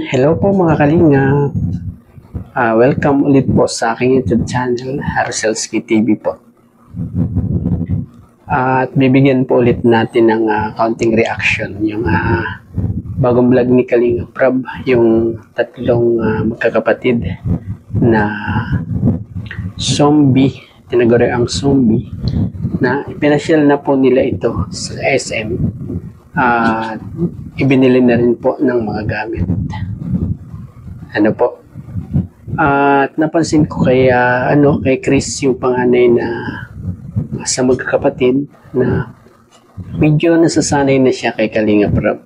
Hello po mga kalingap. Welcome ulit po sa aking YouTube channel, Haroselski TV po. At bibigyan po ulit natin ng counting reaction yung bagong vlog ni Kalingap Rab, yung tatlong magkakapatid na zombie, tinaguri ang zombie, na ipinasyal na po nila ito sa SM. At ibinili na rin po ng mga gamit. Ano po? At napansin ko kay Chris, yung panganay na sa magkakapatid, na medyo nasasanay na siya kay Kalingap Rab.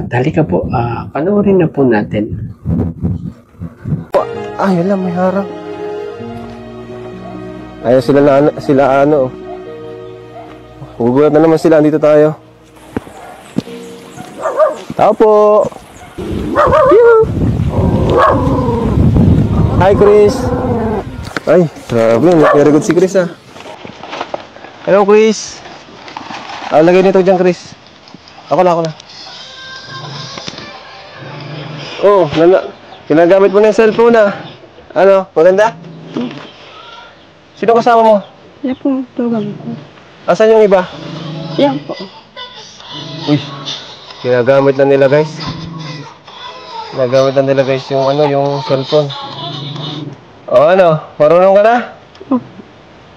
Dali ka po, panoorin na po natin. Yun lang, may harang. Ayaw sila ano. Gugulat na naman sila, andito tayo. Tao po. Hi, Chris. Ay, grabe, very good si Chris Hello, Chris. Lagay nito dyan, Chris. Ako na. Oh, kinagamit mo na yung cellphone Ano, maganda? Sino kasama mo? Yan po, tugang ko. Asan yung iba? Yan po. Uy, ginagamit na nila guys. Yung cellphone. Marunong ka na?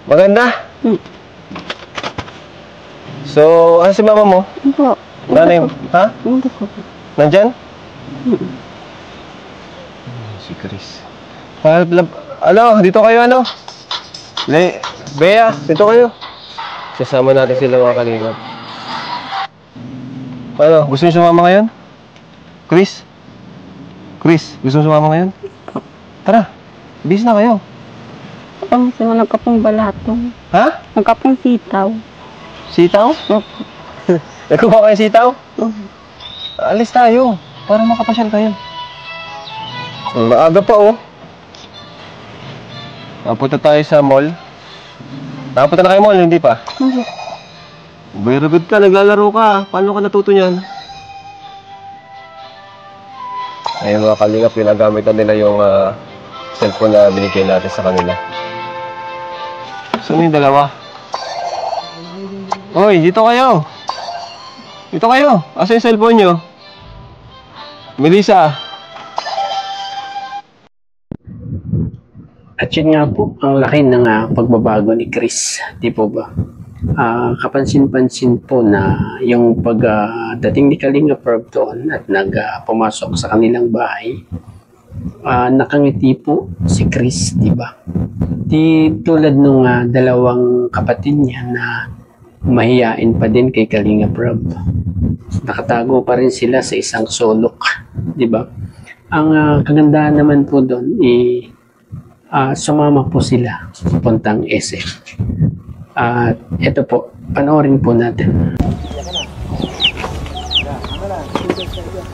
Maganda? So, ano si mama mo? Po. Nanay mo? Ha? Hindi po. Nandyan? Si Chris. Dito kayo Bea, dito kayo. Sasama natin sila mga kalingap. Gusto niyo sumama ngayon? Chris, gusto niyo sumama ngayon? Tara, bis na kayo. Nagkapong balatong. Ha? Nagkapong sitaw. Sitaw? Opo. Nagkuha kayo sitaw? Opo. Alis tayo, para makapasyal kayo. Maaga pa Punta tayo sa mall. Nakapunta na kayo mall, hindi pa? Opo. Very good ka, naglalaro ka. Paano ka natuto niyan? Ayun mga kalingap, ginagamit na nila yung cellphone na binigay natin sa kanila. Saan yung dalawa? Hoy, dito kayo! Asa yung cellphone nyo? Melissa! At yun nga po, ang laki ng pagbabago ni Chris, di po ba? Kapansin-pansin po na yung pagdating ni Kalingap Rab doon at pumasok sa kanilang bahay, nakangiti po si Chris, di ba? Di tulad nung dalawang kapatid niya na mahiyain pa din kay Kalingap Rab. Nakatago pa rin sila sa isang sulok, di ba? Ang kagandahan naman po doon sumama po sila puntang SM. At ito po, panoorin po natin.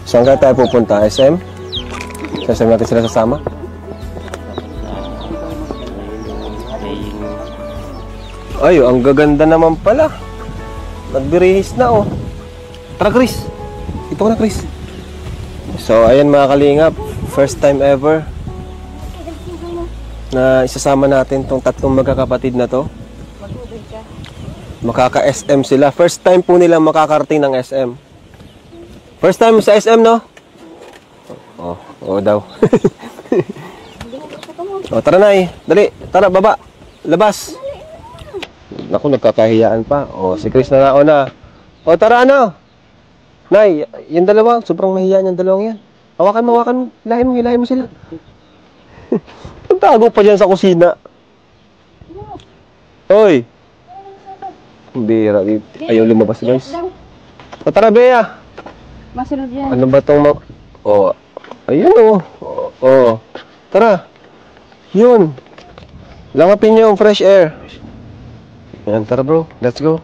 Saan ka tayo pupunta? SM? Sasama natin sila sasama? Ay, ang gaganda naman pala. Nagbirihis na Tara, Chris. Ito ko na, Chris. So, ayan mga kalingap. First time ever na isasama natin tong tatlong magkakapatid na to. Makaka-SM sila. First time po nila makakarating ng SM. First time sa SM, no? Oo daw. Tara na Dali, tara, baba. Labas. Naku, nagkakahiyaan pa. Si Chris na nauna. Tara, Nay, yung dalawa, sobrang mahiyaan yung dalawang yan. Hawakan mo. Hilahin mo sila. Tago pa dyan sa kusina. Hoy! Bira, ayaw lumabas guys. Tara, Bea. Masunod yan. Ano ba itong ayun Tara. Yun. Langapin nyo yung fresh air. Ayan, tara bro. Let's go.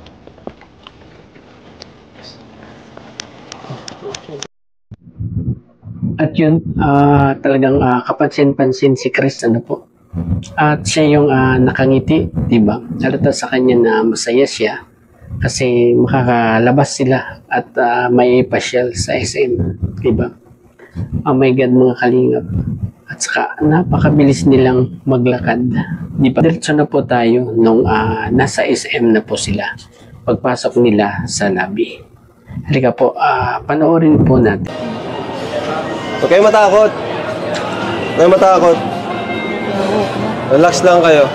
At yun, talagang kapansin-pansin si Chris, po. At siya yung nakangiti, di ba? Halata sa kanya na masaya siya kasi makakalabas sila at may pasyal sa SM, di ba? Oh my God, mga kalingap. At saka, napakabilis nilang maglakad. Di ba? Diretso na po tayo nung nasa SM na po sila. Pagpasok nila sa lobby. Halika po, panoorin po natin. Huwag kayo matakot. Huwag kayo matakot. Relax lang kayo.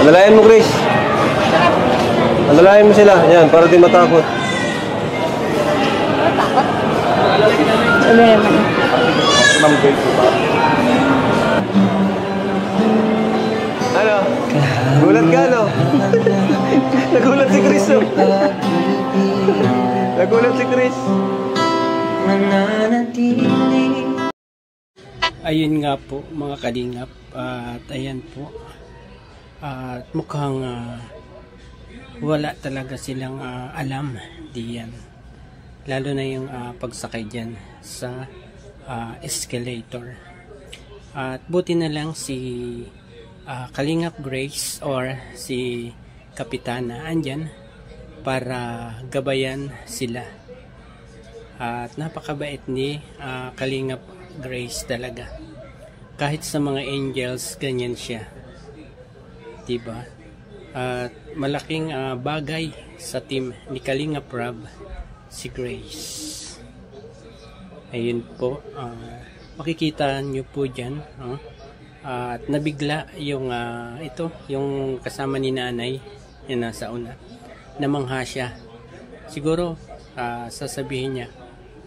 Alalayan mo, Chris. Alalayan mo sila. Yan, para di matakot. Ano naman? Ano? Gulat ka, no? Nagulat si Chris, no? Nagulat si Chris. Ayun nga po, mga kalingap. At ayan po. At mukhang wala talaga silang alam diyan. Lalo na yung pagsakay dyan sa escalator. At buti na lang si Kalingap Grace or si Kapitana andyan para gabayan sila. At napakabait ni Kalingap Grace talaga. Kahit sa mga angels, ganyan siya. Diba? At malaking bagay sa team ni Kalingap Rob si Grace. Ayun po, makikita nyo po dyan, at nabigla yung yung kasama ni nanay, yung nasa una, namangha siya. Siguro sasabihin niya,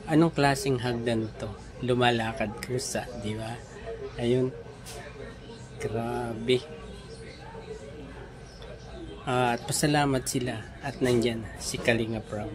anong klaseng hagdan to? Lumalakad kusa, di ba? Ayun, grabe. At pasalamat sila at nandyan si Kalingap Rob.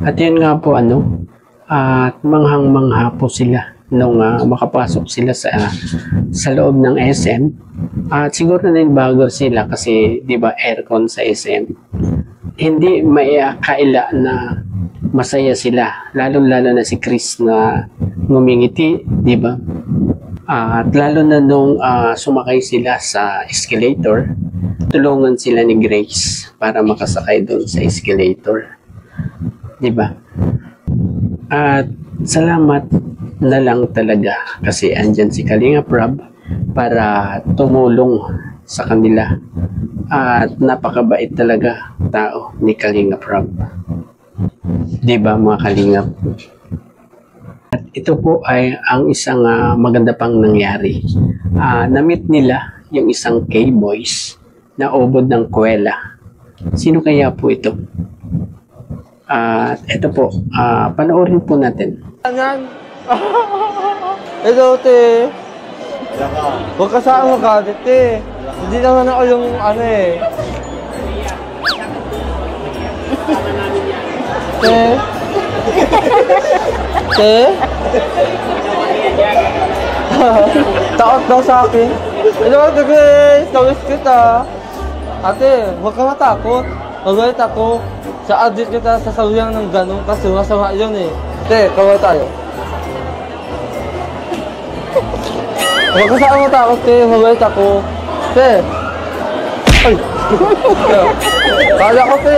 At yun nga po at manghang-mangha po sila nung makapasok sila sa loob ng SM. At siguro na bago sila kasi 'di ba aircon sa SM. Hindi kaila na masaya sila, lalo-lalo na si Chris na ngumingiti, 'di ba? At lalo na nung sumakay sila sa escalator, tulungan sila ni Grace para makasakay doon sa escalator. 'Di ba? At salamat na lang talaga kasi andyan si Kalingap Rob para tumulong sa kanila. At napakabait talaga tao ni Kalingap Rob. 'Di ba, mga kalingap? At ito po ay ang isang maganda pang nangyari. Na-meet nila yung isang K-boys na ubod ng kuwela. Sino kaya po ito? At ito po, panoorin po natin. Yan. Hello, te. Huwag ka saan magalit, te. Hindi naman ako yung Te. Te. Takot daw sa akin. Hello, Ate Grace. Tawis kita. Ate, huwag ka matakot. Magalit ako. Sa adit kita sasawiyang ng ganun kasi masama yun eh. Te, kawal tayo. Huwag ka saan matakot, te. Magalit ako. Te. Ay. Kala ko, te.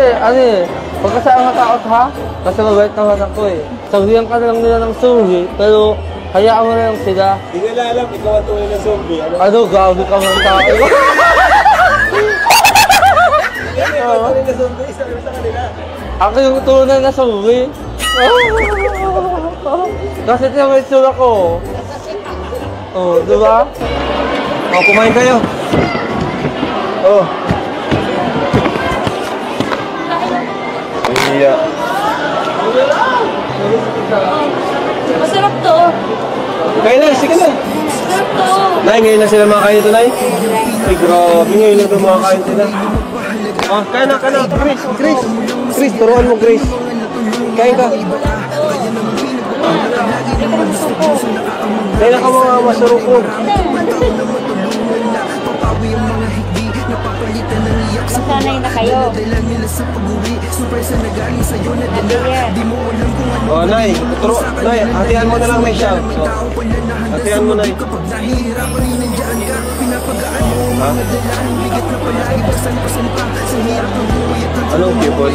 Huwag ka saan matakot, ha? Kasi magalit naman ako eh. Sawiyan ka na lang nila ng zombie, pero hayaan mo na lang sila. Hindi nila alam, ikaw ang tunay na zombie. Ano, gabi ka mga tao. Ako yung tunay na zombie. Kasi ito yung itsura ko. Oh, diba? Oh, kumain kayo. Oh. Iya. Masarap to. Kain na, sige na. Masarap to. Nay, ngayon na sila makakain ito, Nay. Ay, grabe, ngayon na ito makakain sila. Ah, kain na. Chris, turuan mo, Chris. Kain ka. Kailan ka mga masurupog? Masanay na kayo. Oh, Nay. Nay, hatihan mo na lang, Nay, siya. So, hatihan mo, Nay. Ha? Anong people?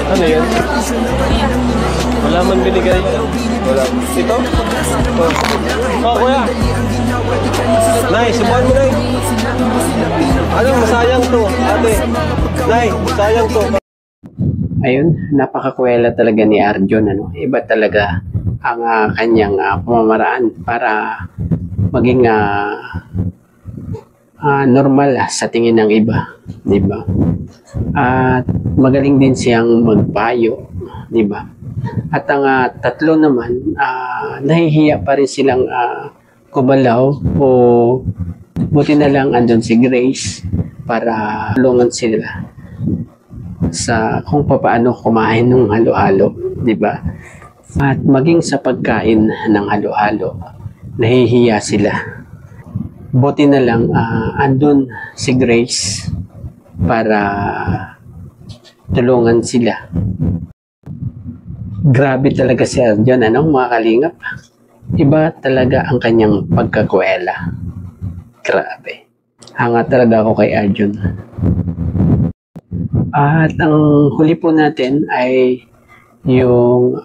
Ano yun? Wala man binigay. Wala. Ito? Oh, kuya. Nay, subuhan mo, Nay. Anong masayang to, ate? Nay, masayang to. Ayun, napakakwela talaga ni Arjon, ano. Iba talaga ang kanyang pamamaraan para maging normal sa tingin ng iba, di ba? At magaling din siyang magpayo, di ba? At ang tatlo naman, nahihiya pa rin silang kumalaw o buti na lang andun si Grace para tulungan sila sa kung paano kumain ng halo-halo, di ba? At maging sa pagkain ng halo-halo, nahihiya sila. Buti na lang andun si Grace para tulungan sila. Grabe talaga si Arjon, anong mga kalingap? Iba talaga ang kanyang pagkakwela. Grabe. Hanga talaga ako kay Arjon. At ang huli po natin ay yung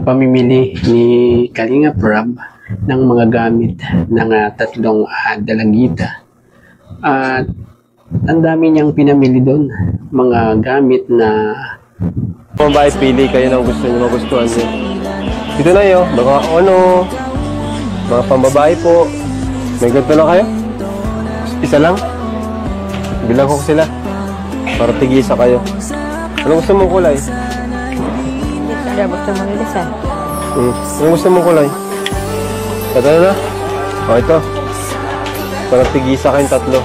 pamimili ni Kalingap Rob ng mga gamit ng tatlong dalagita. At ang dami niyang pinamili doon. Mga gamit na Pambahay, pili kayo ng gusto nyo, magustuhan nyo. Dito na yun, mga ano, mga pambabae po. May ganito na kayo? Isa lang? Bilang ko sila. Para tigisa kayo. Anong gusto mong kulay? Kaya gusto mo nilisan. Anong gusto mong kulay? Ito na? O, ito. Para tigisa kayong tatlo.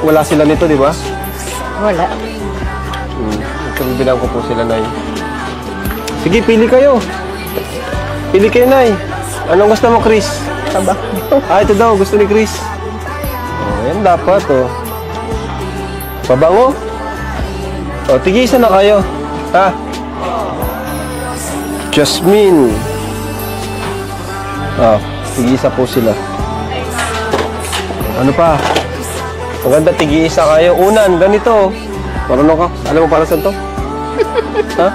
Wala sila nito, di ba? Wala. Ito, bibilang ko po sila, Nay. Sige, pili kayo. Pili kayo, Nay. Anong gusto mo, Chris? Ito daw, gusto ni Chris. Yan dapat, Pabango? Tigisa na kayo. Ha? Jasmine. Tigisa po sila. Ano pa? Maganda, tigisa kayo. Unan, ganito. Marunong ka? Alam mo para saan to? Ha?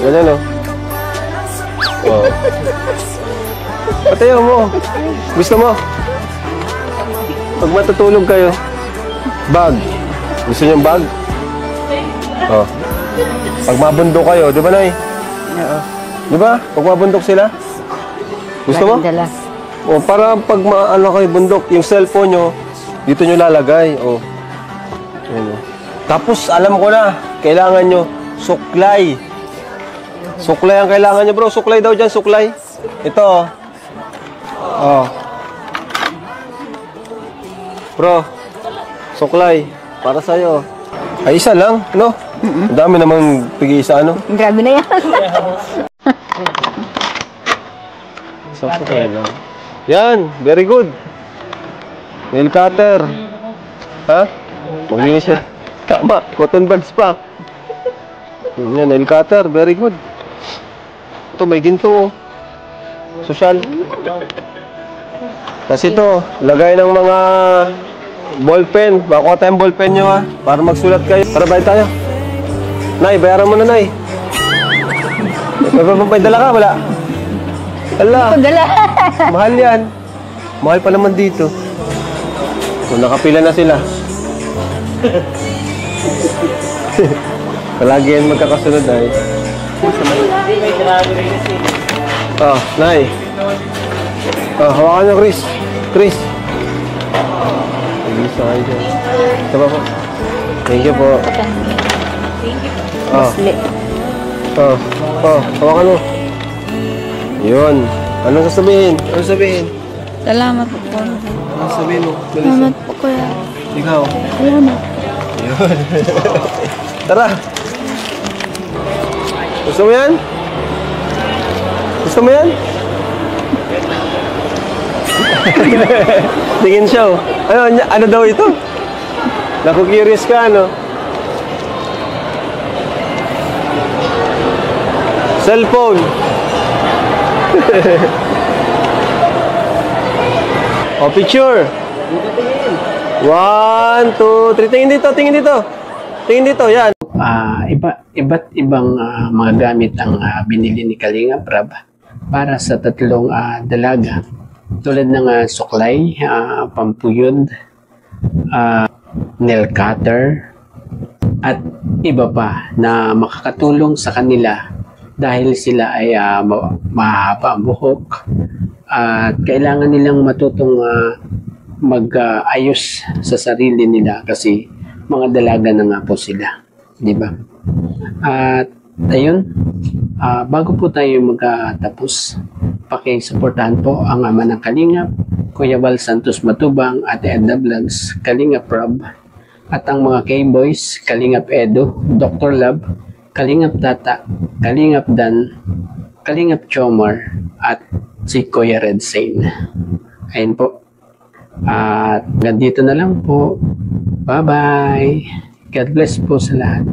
Ganyan, Patayo mo. Gusto mo? Pag matutulog kayo, bag. Gusto niyo yung bag? Pag mabundok kayo, di ba, Nay? Oo. Di ba? Pag mabundok sila? Gusto mo? Dala. Para pag ano kayo bundok, yung cellphone nyo, dito nyo lalagay. Ayan, Tapos, alam ko na, kailangan nyo suklay. Suklay ang kailangan nyo, bro. Suklay daw dyan, suklay. Ito, Bro, suklay. Para sa'yo. Ay, isa lang, no? Ang dami namang pig-isa, ano? Grabe na yan. Isang suklay lang. Yan, very good. Nail cutter. Ha? Maglinis siya. Tama, cotton buds pa. Yan, nail cutter, very good. Ito, may ginto, Social. Kasi ito, lagay ng mga ballpen. Bakuha tayong ballpen nyo, para magsulat kayo. Para bayad tayo. Nay, bayaran mo na, Nay. May dala ka? Wala? Wala. Dala. Mahal yan. Mahal pa naman dito. Kung nakapila na sila. Palagi yan magkakasunod, Nay. Nay. Hawakan nyo, Chris. Chris. Nag-isa kayo dyan. Ito pa po. Thank you po. Hawakan mo. Yun. Anong sasabihin? Anong sabihin? Salamat po. Anong sabihin mo? Salamat po, kuya. Ikaw? Salamat. Tara. Gusto mo yan? Gusto mo yan? Tingin siya, oh. Ano daw ito? Naku-curious ka, ano? Cellphone. O, picture. 1, 2, 3. Tingin dito, tingin dito. Tingin dito, yan. Iba't ibang mga gamit ang binili ni Kalinga Prab para sa tatlong dalaga. Tulad ng suklay, pampuyod, nail cutter, at iba pa na makakatulong sa kanila dahil sila ay mahaba ang buhok at kailangan nilang matutong mag-ayos sa sarili nila kasi mga dalaga na nga po sila, di ba? At ayun, bago po tayo magtapos, paki-suportahan po ang ama ng Kalingap, Kuya Val Santos Matubang, Ate Edna Vlogs, Kalingap Rob, at ang mga K-Boys, Kalingap Edo, Dr. Love, Kalingap Tata, Kalingap Dan, Kalingap Chomar, at si Kuya Red Sane. Ayun po. At ganito na lang po. Bye-bye. God bless po sa lahat.